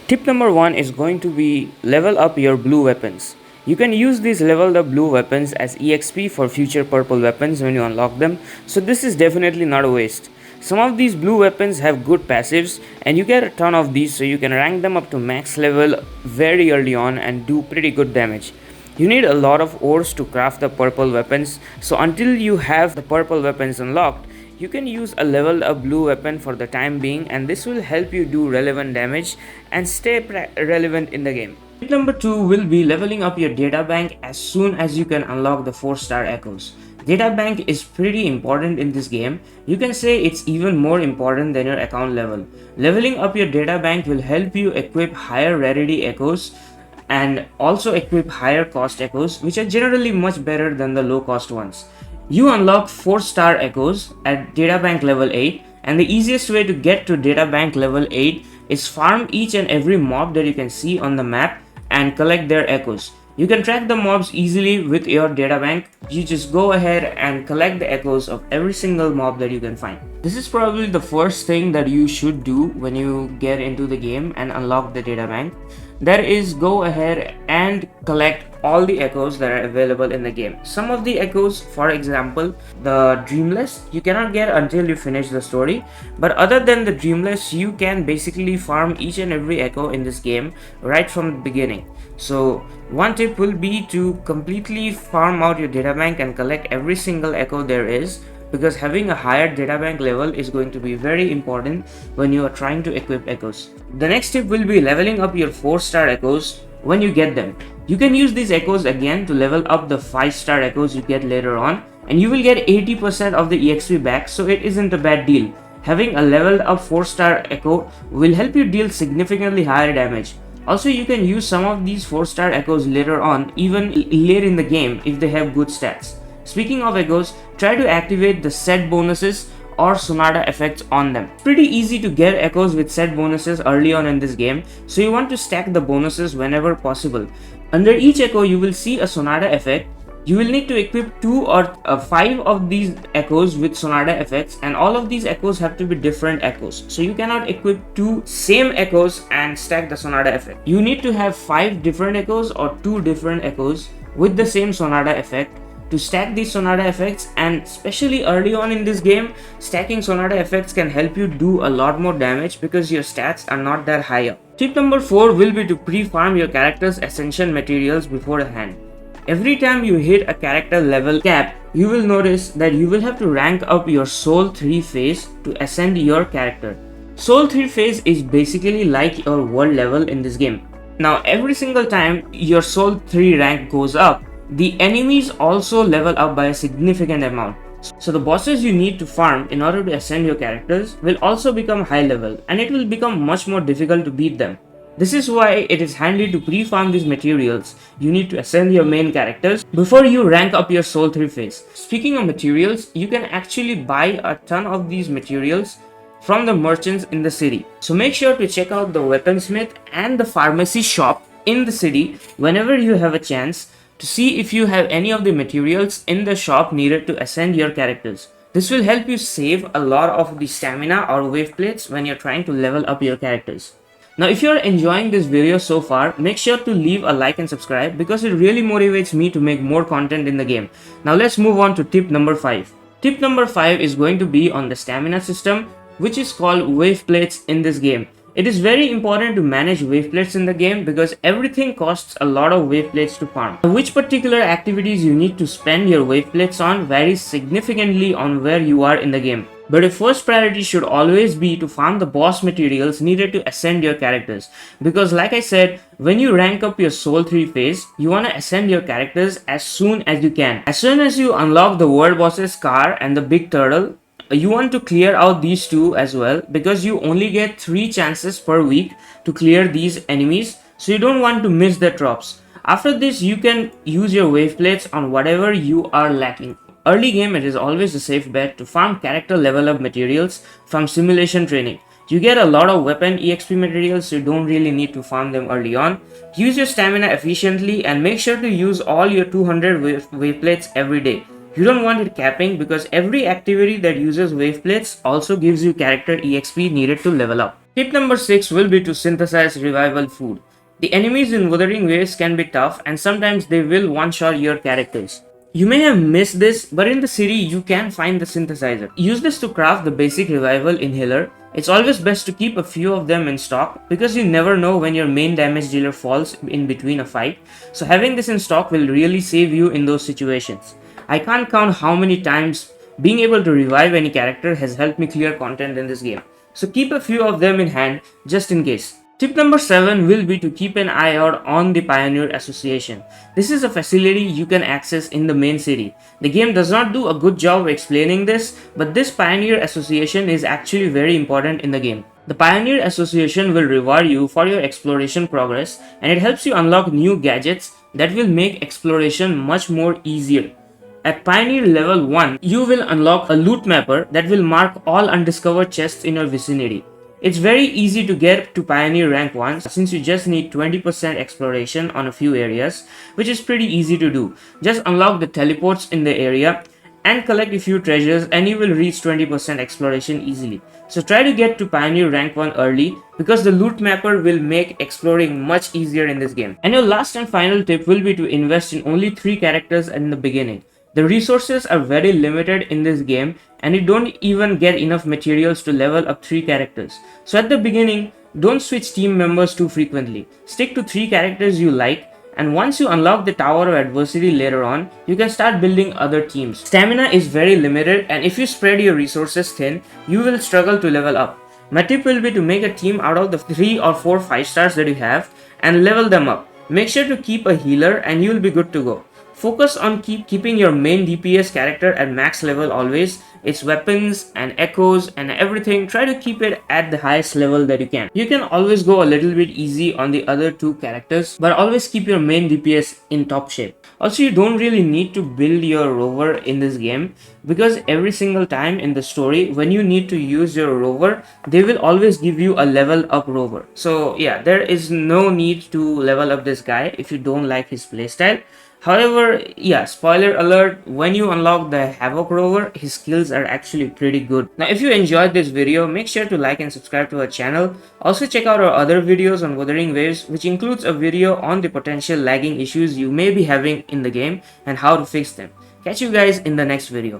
Tip number 1 is going to be level up your blue weapons. You can use these leveled up blue weapons as EXP for future purple weapons when you unlock them, so this is definitely not a waste. Some of these blue weapons have good passives and you get a ton of these, so you can rank them up to max level very early on and do pretty good damage. You need a lot of ores to craft the purple weapons, so until you have the purple weapons unlocked, you can use a leveled up blue weapon for the time being, and this will help you do relevant damage and stay relevant in the game. Tip number 2 will be leveling up your data bank as soon as you can unlock the 4-star echoes. Data bank is pretty important in this game. You can say it's even more important than your account level. Leveling up your data bank will help you equip higher rarity echoes and also equip higher cost echoes, which are generally much better than the low cost ones. You unlock 4-star echoes at databank level 8, and the easiest way to get to databank level 8 is farm each and every mob that you can see on the map and collect their echoes. You can track the mobs easily with your databank. You just go ahead and collect the echoes of every single mob that you can find. This is probably the first thing that you should do when you get into the game and unlock the databank. That is, go ahead and collect all the echoes that are available in the game. Some of the echoes, for example, the Dreamless, you cannot get until you finish the story. But other than the Dreamless, you can basically farm each and every echo in this game right from the beginning. So one tip will be to completely farm out your databank and collect every single echo there is, because having a higher databank level is going to be very important when you are trying to equip echoes. The next tip will be leveling up your 4-star echoes when you get them. You can use these echoes again to level up the 5-star echoes you get later on, and you will get 80% of the EXP back, so it isn't a bad deal. Having a leveled up 4-star echo will help you deal significantly higher damage. Also, you can use some of these 4-star echoes later on, even late in the game if they have good stats. Speaking of echoes, try to activate the set bonuses or Sonata effects on them. Pretty easy to get echoes with set bonuses early on in this game, so you want to stack the bonuses whenever possible. Under each echo you will see a Sonata effect. You will need to equip 2 or 5 of these echoes with Sonata effects, and all of these echoes have to be different echoes. So you cannot equip 2 same echoes and stack the Sonata effect. You need to have 5 different echoes or 2 different echoes with the same Sonata effect to stack these Sonata effects, and especially early on in this game, stacking Sonata effects can help you do a lot more damage because your stats are not that high up. Tip number 4 will be to pre-farm your character's ascension materials beforehand. Every time you hit a character level cap, you will notice that you will have to rank up your Soul 3 phase to ascend your character. Soul 3 phase is basically like your world level in this game. Now every single time your Soul 3 rank goes up, the enemies also level up by a significant amount. So the bosses you need to farm in order to ascend your characters will also become high level, and it will become much more difficult to beat them. This is why it is handy to pre-farm these materials you need to ascend your main characters before you rank up your Soul 3 phase. Speaking of materials, you can actually buy a ton of these materials from the merchants in the city. So make sure to check out the weaponsmith and the pharmacy shop in the city whenever you have a chance, to see if you have any of the materials in the shop needed to ascend your characters. This will help you save a lot of the stamina or wave plates when you're trying to level up your characters. Now if you're enjoying this video so far, make sure to leave a like and subscribe because it really motivates me to make more content in the game. Now let's move on to tip number 5. Tip number 5 is going to be on the stamina system, which is called wave plates in this game. It is very important to manage wave plates in the game because everything costs a lot of wave plates to farm. Which particular activities you need to spend your wave plates on varies significantly on where you are in the game. But your first priority should always be to farm the boss materials needed to ascend your characters. Because like I said, when you rank up your Soul 3 phase, you want to ascend your characters as soon as you can. As soon as you unlock the world bosses Scar and the big turtle, you want to clear out these two as well, because you only get 3 chances per week to clear these enemies, so you don't want to miss the drops. After this, you can use your wave plates on whatever you are lacking. Early game, it is always a safe bet to farm character level up materials from simulation training. You get a lot of weapon EXP materials, so you don't really need to farm them early on. Use your stamina efficiently and make sure to use all your 200 wave plates every day. You don't want it capping because every activity that uses wave plates also gives you character EXP needed to level up. Tip number 6 will be to synthesize revival food. The enemies in Wuthering Waves can be tough and sometimes they will one-shot your characters. You may have missed this, but in the city you can find the synthesizer. Use this to craft the basic revival inhaler. It's always best to keep a few of them in stock because you never know when your main damage dealer falls in between a fight, so having this in stock will really save you in those situations. I can't count how many times being able to revive any character has helped me clear content in this game, so keep a few of them in hand just in case. Tip number 7 will be to keep an eye out on the Pioneer Association. This is a facility you can access in the main city. The game does not do a good job explaining this, but this Pioneer Association is actually very important in the game. The Pioneer Association will reward you for your exploration progress, and it helps you unlock new gadgets that will make exploration much more easier. At Pioneer level 1, you will unlock a loot mapper that will mark all undiscovered chests in your vicinity. It's very easy to get to Pioneer rank 1 since you just need 20% exploration on a few areas, which is pretty easy to do. Just unlock the teleports in the area and collect a few treasures and you will reach 20% exploration easily. So try to get to Pioneer rank 1 early because the loot mapper will make exploring much easier in this game. And your last and final tip will be to invest in only 3 characters in the beginning. The resources are very limited in this game and you don't even get enough materials to level up 3 characters. So at the beginning, don't switch team members too frequently. Stick to 3 characters you like, and once you unlock the Tower of Adversity later on, you can start building other teams. Stamina is very limited and if you spread your resources thin, you will struggle to level up. My tip will be to make a team out of the 3 or 4 5 stars that you have and level them up. Make sure to keep a healer and you will be good to go. Focus on keeping your main DPS character at max level always. Its weapons and echoes and everything, try to keep it at the highest level that you can. You can always go a little bit easy on the other 2 characters, but always keep your main DPS in top shape. Also, you don't really need to build your rover in this game because every single time in the story when you need to use your rover, they will always give you a level up rover. So yeah, there is no need to level up this guy if you don't like his playstyle. However, yeah, spoiler alert, when you unlock the Havoc rover, his skills are actually pretty good. Now if you enjoyed this video, make sure to like and subscribe to our channel. Also check out our other videos on Wuthering Waves, which includes a video on the potential lagging issues you may be having in the game and how to fix them. Catch you guys in the next video.